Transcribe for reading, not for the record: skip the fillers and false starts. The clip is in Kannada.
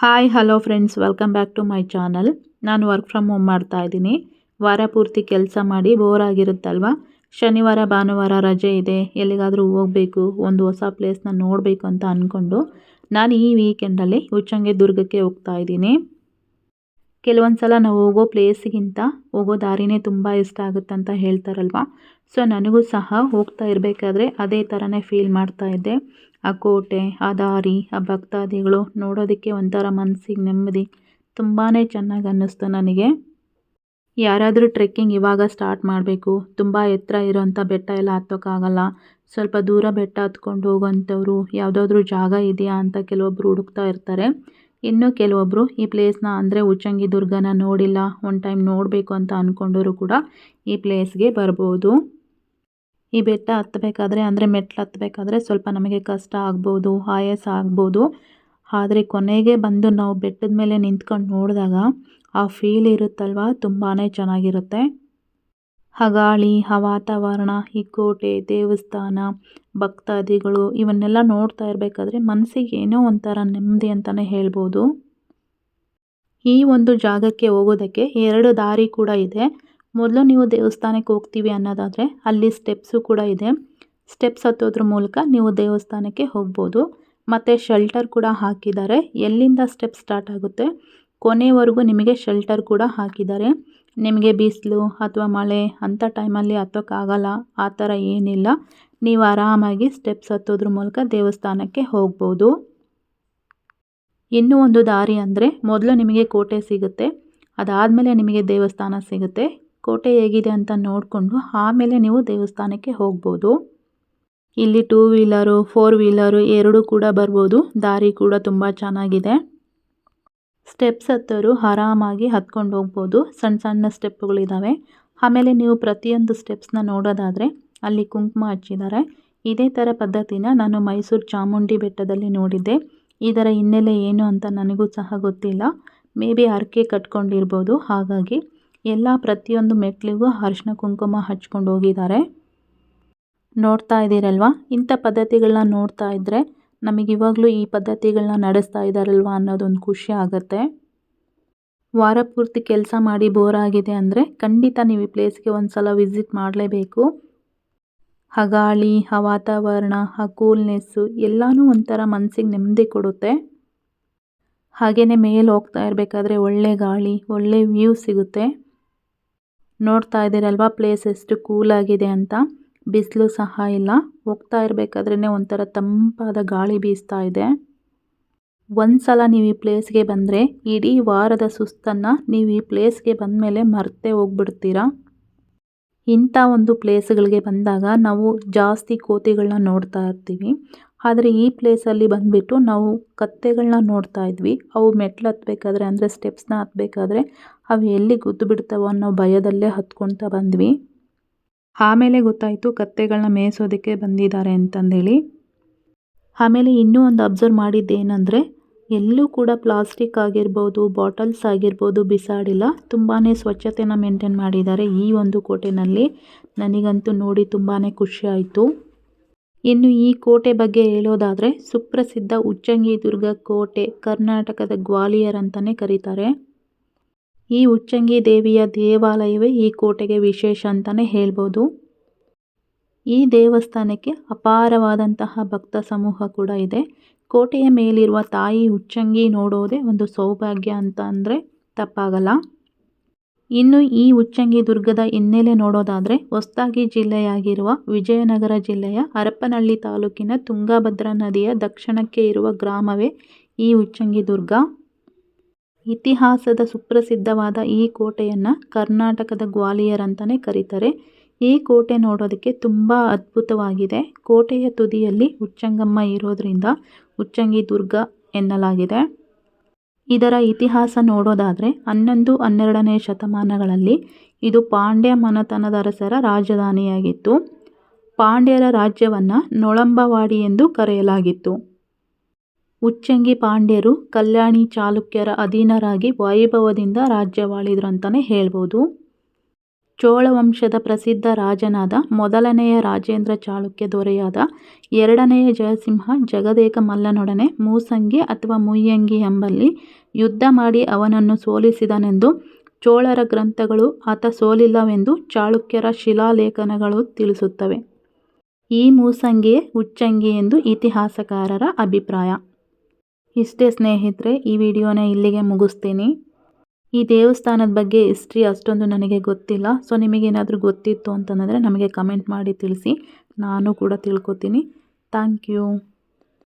Hi hello friends, welcome back to my channel. ನಾನು ವರ್ಕ್ ಫ್ರಮ್ ಹೋಮ್ ಮಾಡ್ತಾ ಇದ್ದೀನಿ. ವಾರ ಪೂರ್ತಿ ಕೆಲಸ ಮಾಡಿ ಬೋರ್ ಆಗಿರುತ್ತಲ್ವ. ಶನಿವಾರ ಭಾನುವಾರ ರಜೆ ಇದೆ, ಎಲ್ಲಿಗಾದರೂ ಹೋಗಬೇಕು, ಒಂದು ಹೊಸ ಪ್ಲೇಸ್ನ ನೋಡಬೇಕು ಅಂತ ಅಂದ್ಕೊಂಡು ನಾನು ಈ ವೀಕೆಂಡಲ್ಲಿ ಉಚ್ಚಂಗಿ ದುರ್ಗಕ್ಕೆ ಹೋಗ್ತಾ ಇದ್ದೀನಿ. ಕೆಲವೊಂದು ಸಲ ನಾವು ಹೋಗೋ ಪ್ಲೇಸಿಗಿಂತ ಹೋಗೋ ದಾರಿನೇ ತುಂಬ ಇಷ್ಟ ಆಗುತ್ತೆ ಅಂತ ಹೇಳ್ತಾರಲ್ವ. ಸೊ ನನಗೂ ಸಹ ಹೋಗ್ತಾ ಇರಬೇಕಾದ್ರೆ ಅದೇ ಥರನೇ ಫೀಲ್ ಮಾಡ್ತಾ ಇದ್ದೆ. ಆ ಕೋಟೆ, ಆ ದಾರಿ, ಆ ಭಕ್ತಾದಿಗಳು ನೋಡೋದಕ್ಕೆ ಒಂಥರ ಮನಸ್ಸಿಗೆ ನೆಮ್ಮದಿ, ತುಂಬಾ ಚೆನ್ನಾಗಿ ಅನ್ನಿಸ್ತು ನನಗೆ. ಯಾರಾದರೂ ಟ್ರೆಕ್ಕಿಂಗ್ ಇವಾಗ ಸ್ಟಾರ್ಟ್ ಮಾಡಬೇಕು, ತುಂಬ ಎತ್ತರ ಇರೋಂಥ ಬೆಟ್ಟ ಎಲ್ಲ ಹತ್ತೋಕ್ಕಾಗಲ್ಲ, ಸ್ವಲ್ಪ ದೂರ ಬೆಟ್ಟ ಹತ್ಕೊಂಡು ಹೋಗೋಂಥವ್ರು ಯಾವುದಾದ್ರೂ ಜಾಗ ಇದೆಯಾ ಅಂತ ಕೆಲವೊಬ್ಬರು ಹುಡುಕ್ತಾ ಇರ್ತಾರೆ. ಇನ್ನು ಕೆಲವೊಬ್ಬರು ಈ ಪ್ಲೇಸ್ನ ಅಂದರೆ ಉಚ್ಚಂಗಿ ದುರ್ಗನ ನೋಡಿಲ್ಲ, ಒನ್ ಟೈಮ್ ನೋಡಬೇಕು ಅಂತ ಅಂದ್ಕೊಂಡವರು ಕೂಡ ಈ ಪ್ಲೇಸ್ಗೆ ಬರ್ಬೋದು. ಈ ಬೆಟ್ಟ ಹತ್ತಬೇಕಾದ್ರೆ ಅಂದರೆ ಮೆಟ್ಲು ಹತ್ತಬೇಕಾದ್ರೆ ಸ್ವಲ್ಪ ನಮಗೆ ಕಷ್ಟ ಆಗ್ಬೋದು, ಆಯಾಸ ಆಗ್ಬೋದು. ಆದರೆ ಕೊನೆಗೆ ಬಂದು ನಾವು ಬೆಟ್ಟದ ಮೇಲೆ ನಿಂತ್ಕೊಂಡು ನೋಡಿದಾಗ ಆ ಫೀಲ್ ಇರುತ್ತಲ್ವ, ತುಂಬಾ ಚೆನ್ನಾಗಿರುತ್ತೆ. ಆ ಗಾಳಿ, ಆ ವಾತಾವರಣ, ಈ ಕೋಟೆ, ದೇವಸ್ಥಾನ, ಭಕ್ತಾದಿಗಳು ಇವನ್ನೆಲ್ಲ ನೋಡ್ತಾ ಇರಬೇಕಾದ್ರೆ ಮನಸ್ಸಿಗೆ ಏನೋ ಒಂಥರ ನೆಮ್ಮದಿ ಅಂತಲೇ ಹೇಳ್ಬೋದು. ಈ ಒಂದು ಜಾಗಕ್ಕೆ ಹೋಗೋದಕ್ಕೆ 2 ದಾರಿ ಕೂಡ ಇದೆ. ಮೊದಲು ನೀವು ದೇವಸ್ಥಾನಕ್ಕೆ ಹೋಗ್ತೀವಿ ಅನ್ನೋದಾದರೆ ಅಲ್ಲಿ ಸ್ಟೆಪ್ಸು ಕೂಡ ಇದೆ. ಸ್ಟೆಪ್ಸ್ ಹತ್ತೋದ್ರ ಮೂಲಕ ನೀವು ದೇವಸ್ಥಾನಕ್ಕೆ ಹೋಗ್ಬೋದು. ಮತ್ತು ಶೆಲ್ಟರ್ ಕೂಡ ಹಾಕಿದ್ದಾರೆ. ಎಲ್ಲಿಂದ ಸ್ಟೆಪ್ ಸ್ಟಾರ್ಟ್ ಆಗುತ್ತೆ ಕೊನೆವರೆಗೂ ನಿಮಗೆ ಶೆಲ್ಟರ್ ಕೂಡ ಹಾಕಿದ್ದಾರೆ. ನಿಮಗೆ ಬಿಸಿಲು ಅಥವಾ ಮಳೆ ಅಂಥ ಟೈಮಲ್ಲಿ ಹತ್ತೋಕ್ಕಾಗಲ್ಲ ಆ ಥರ ಏನಿಲ್ಲ. ನೀವು ಆರಾಮಾಗಿ ಸ್ಟೆಪ್ಸ್ ಹತ್ತೋದ್ರ ಮೂಲಕ ದೇವಸ್ಥಾನಕ್ಕೆ ಹೋಗ್ಬೋದು. ಇನ್ನೂ ಒಂದು ದಾರಿ ಅಂದರೆ ಮೊದಲು ನಿಮಗೆ ಕೋಟೆ ಸಿಗುತ್ತೆ, ಅದಾದಮೇಲೆ ನಿಮಗೆ ದೇವಸ್ಥಾನ ಸಿಗುತ್ತೆ. ಕೋಟೆ ಹೇಗಿದೆ ಅಂತ ನೋಡಿಕೊಂಡು ಆಮೇಲೆ ನೀವು ದೇವಸ್ಥಾನಕ್ಕೆ ಹೋಗ್ಬೋದು. ಇಲ್ಲಿ 2 ವೀಲರು 4 ವೀಲರು ಎರಡೂ ಕೂಡ ಬರ್ಬೋದು. ದಾರಿ ಕೂಡ ತುಂಬ ಚೆನ್ನಾಗಿದೆ. ಸ್ಟೆಪ್ಸ್ ಹತ್ತೋರು ಆರಾಮಾಗಿ ಹತ್ಕೊಂಡು ಹೋಗ್ಬೋದು. ಸಣ್ಣ ಸಣ್ಣ ಸ್ಟೆಪ್ಪುಗಳಿದ್ದಾವೆ. ಆಮೇಲೆ ನೀವು ಪ್ರತಿಯೊಂದು ಸ್ಟೆಪ್ಸ್ನ ನೋಡೋದಾದರೆ ಅಲ್ಲಿ ಕುಂಕುಮ ಹಚ್ಚಿದ್ದಾರೆ. ಇದೇ ಥರ ಪದ್ಧತಿನ ನಾನು ಮೈಸೂರು ಚಾಮುಂಡಿ ಬೆಟ್ಟದಲ್ಲಿ ನೋಡಿದ್ದೆ. ಇದರ ಹಿನ್ನೆಲೆ ಏನು ಅಂತ ನನಗೂ ಸಹ ಗೊತ್ತಿಲ್ಲ. ಮೇ ಬಿ ಹರಕೆ ಕಟ್ಕೊಂಡಿರ್ಬೋದು. ಹಾಗಾಗಿ ಎಲ್ಲ ಪ್ರತಿಯೊಂದು ಮೆಟ್ಲಿಗೂ ಅರಿಶಿನ ಕುಂಕುಮ ಹಚ್ಕೊಂಡು ಹೋಗಿದ್ದಾರೆ. ನೋಡ್ತಾ ಇದ್ದೀರಲ್ವ, ಇಂಥ ಪದ್ಧತಿಗಳನ್ನ ನೋಡ್ತಾ ಇದ್ದರೆ ನಮಗಿವಾಗಲೂ ಈ ಪದ್ಧತಿಗಳನ್ನ ನಡೆಸ್ತಾ ಇದ್ದಾರಲ್ವ ಅನ್ನೋದೊಂದು ಖುಷಿ ಆಗುತ್ತೆ. ವಾರ ಪೂರ್ತಿ ಕೆಲಸ ಮಾಡಿ ಬೋರ್ ಆಗಿದೆ ಅಂದರೆ ಖಂಡಿತ ನೀವು ಈ ಪ್ಲೇಸ್ಗೆ ಒಂದು ಸಲ ವಿಸಿಟ್ ಮಾಡಲೇಬೇಕು. ಆ ಗಾಳಿ, ಆ ವಾತಾವರಣ, ಆ ಕೂಲ್ನೆಸ್ಸು ಎಲ್ಲನೂ ಒಂಥರ ಮನಸ್ಸಿಗೆ ನೆಮ್ಮದಿ ಕೊಡುತ್ತೆ. ಹಾಗೆಯೇ ಮೇಲೆ ಹೋಗ್ತಾ ಇರಬೇಕಾದ್ರೆ ಒಳ್ಳೆ ಗಾಳಿ, ಒಳ್ಳೆ ವ್ಯೂ ಸಿಗುತ್ತೆ. ನೋಡ್ತಾ ಇದ್ದೀರಲ್ವ ಪ್ಲೇಸ್ ಎಷ್ಟು ಕೂಲಾಗಿದೆ ಅಂತ. ಬಿಸಿಲು ಸಹ ಇಲ್ಲ. ಹೋಗ್ತಾ ಇರಬೇಕಾದ್ರೇ ಒಂಥರ ತಂಪಾದ ಗಾಳಿ ಬೀಸ್ತಾ ಇದೆ. ಒಂದು ಸಲ ನೀವು ಈ ಪ್ಲೇಸ್ಗೆ ಬಂದರೆ ಇಡೀ ವಾರದ ಸುಸ್ತನ್ನು ನೀವು ಈ ಪ್ಲೇಸ್ಗೆ ಬಂದಮೇಲೆ ಮರ್ತೇ ಹೋಗ್ಬಿಡ್ತೀರಾ. ಇಂಥ ಒಂದು ಪ್ಲೇಸ್ಗಳಿಗೆ ಬಂದಾಗ ನಾವು ಜಾಸ್ತಿ ಕೋತಿಗಳನ್ನ ನೋಡ್ತಾ ಇರ್ತೀವಿ. ಆದರೆ ಈ ಪ್ಲೇಸಲ್ಲಿ ಬಂದುಬಿಟ್ಟು ನಾವು ಕತ್ತೆಗಳನ್ನ ನೋಡ್ತಾ ಇದ್ವಿ. ಅವು ಮೆಟ್ಲು ಹತ್ತಬೇಕಾದ್ರೆ ಅಂದರೆ ಸ್ಟೆಪ್ಸ್ನ ಹತ್ತಬೇಕಾದ್ರೆ ಅವು ಎಲ್ಲಿ ಗುದ್ದು ಬಿಡ್ತಾವೋ ಅನ್ನೋ ಭಯದಲ್ಲೇ ಹತ್ಕೊಳ್ತಾ ಬಂದ್ವಿ. ಆಮೇಲೆ ಗೊತ್ತಾಯಿತು ಕತ್ತೆಗಳನ್ನ ಮೇಯಿಸೋದಕ್ಕೆ ಬಂದಿದ್ದಾರೆ ಅಂತಂದೇಳಿ. ಆಮೇಲೆ ಇನ್ನೂ ಒಂದು ಅಬ್ಸರ್ವ್ ಮಾಡಿದ್ದೇನೆಂದರೆ ಎಲ್ಲೂ ಕೂಡ ಪ್ಲಾಸ್ಟಿಕ್ ಆಗಿರ್ಬೋದು, ಬಾಟಲ್ಸ್ ಆಗಿರ್ಬೋದು ಬಿಸಾಡಿಲ್ಲ. ತುಂಬಾ ಸ್ವಚ್ಛತೆನ ಮೇಂಟೈನ್ ಮಾಡಿದ್ದಾರೆ ಈ ಒಂದು ಕೋಟೆನಲ್ಲಿ. ನನಗಂತೂ ನೋಡಿ ತುಂಬಾ ಖುಷಿ ಆಯಿತು. ಇನ್ನು ಈ ಕೋಟೆ ಬಗ್ಗೆ ಹೇಳೋದಾದರೆ ಸುಪ್ರಸಿದ್ಧ ಉಚ್ಚಂಗಿ ದುರ್ಗ ಕೋಟೆ ಕರ್ನಾಟಕದ ಗ್ವಾಲಿಯರ್ ಅಂತಲೇ ಕರೀತಾರೆ. ಈ ಉಚ್ಚಂಗಿ ದೇವಿಯ ದೇವಾಲಯವೇ ಈ ಕೋಟೆಗೆ ವಿಶೇಷ ಅಂತಲೇ ಹೇಳ್ಬೋದು. ಈ ದೇವಸ್ಥಾನಕ್ಕೆ ಅಪಾರವಾದಂತಹ ಭಕ್ತ ಸಮೂಹ ಕೂಡ ಇದೆ. ಕೋಟೆಯ ಮೇಲಿರುವ ತಾಯಿ ಉಚ್ಚಂಗಿ ನೋಡೋದೇ ಒಂದು ಸೌಭಾಗ್ಯ ಅಂತ ಅಂದರೆ ತಪ್ಪಾಗಲ್ಲ. ಇನ್ನು ಈ ಉಚ್ಚಂಗಿ ದುರ್ಗದ ಹಿನ್ನೆಲೆ ನೋಡೋದಾದರೆ ಹೊಸದಾಗಿ ಜಿಲ್ಲೆಯಾಗಿರುವ ವಿಜಯನಗರ ಜಿಲ್ಲೆಯ ಹರಪನಹಳ್ಳಿ ತಾಲೂಕಿನ ತುಂಗಭದ್ರಾ ನದಿಯ ದಕ್ಷಿಣಕ್ಕೆ ಇರುವ ಗ್ರಾಮವೇ ಈ ಉಚ್ಚಂಗಿ ದುರ್ಗ. ಇತಿಹಾಸದ ಸುಪ್ರಸಿದ್ಧವಾದ ಈ ಕೋಟೆಯನ್ನು ಕರ್ನಾಟಕದ ಗ್ವಾಲಿಯರ್ ಅಂತಲೇ ಕರೀತಾರೆ. ಈ ಕೋಟೆ ನೋಡೋದಕ್ಕೆ ತುಂಬ ಅದ್ಭುತವಾಗಿದೆ. ಕೋಟೆಯ ತುದಿಯಲ್ಲಿ ಉಚ್ಚಂಗಮ್ಮ ಇರೋದ್ರಿಂದ ಉಚ್ಚಂಗಿ ದುರ್ಗ ಎನ್ನಲಾಗಿದೆ. ಇದರ ಇತಿಹಾಸ ನೋಡೋದಾದರೆ 11, 12ನೇ ಶತಮಾನಗಳಲ್ಲಿ ಇದು ಪಾಂಡ್ಯ ಮನೆತನದ ಅರಸರ ರಾಜಧಾನಿಯಾಗಿತ್ತು. ಪಾಂಡ್ಯರ ರಾಜ್ಯವನ್ನು ನೊಳಂಬವಾಡಿ ಎಂದು ಕರೆಯಲಾಗಿತ್ತು. ಉಚ್ಚಂಗಿ ಪಾಂಡ್ಯರು ಕಲ್ಯಾಣಿ ಚಾಲುಕ್ಯರ ಅಧೀನರಾಗಿ ವೈಭವದಿಂದ ರಾಜ್ಯವಾಳಿದ್ರು ಅಂತಲೇ ಹೇಳ್ಬೋದು. ಚೋಳ ವಂಶದ ಪ್ರಸಿದ್ಧ ರಾಜನಾದ ಮೊದಲನೆಯ ರಾಜೇಂದ್ರ ಚಾಳುಕ್ಯ ದೊರೆಯಾದ ಎರಡನೆಯ ಜಯಸಿಂಹ ಜಗದೇಕ ಮಲ್ಲನೊಡನೆ ಮೂಸಂಗಿ ಅಥವಾ ಮುಯ್ಯಂಗಿ ಎಂಬಲ್ಲಿ ಯುದ್ಧ ಮಾಡಿ ಅವನನ್ನು ಸೋಲಿಸಿದನೆಂದು ಚೋಳರ ಗ್ರಂಥಗಳು ಆತ ಸೋಲಿಲ್ಲವೆಂದು ಚಾಳುಕ್ಯರ ಶಿಲಾಲೇಖನಗಳು ತಿಳಿಸುತ್ತವೆ. ಈ ಮೂಸಂಗಿಯೇ ಉಚ್ಚಂಗಿ ಎಂದು ಇತಿಹಾಸಕಾರರ ಅಭಿಪ್ರಾಯ. ಇಷ್ಟೇ ಸ್ನೇಹಿತರೆ, ಈ ವಿಡಿಯೋನ ಇಲ್ಲಿಗೆ ಮುಗಿಸ್ತೀನಿ. ಈ ದೇವಸ್ಥಾನದ ಬಗ್ಗೆ ಹಿಸ್ಟ್ರಿ ಅಷ್ಟೊಂದು ನನಗೆ ಗೊತ್ತಿಲ್ಲ. ಸೊ ನಿಮಗೇನಾದರೂ ಗೊತ್ತಿತ್ತು ಅಂತಂದರೆ ನಮಗೆ ಕಮೆಂಟ್ ಮಾಡಿ ತಿಳಿಸಿ, ನಾನು ಕೂಡ ತಿಳ್ಕೊತೀನಿ. Thank you.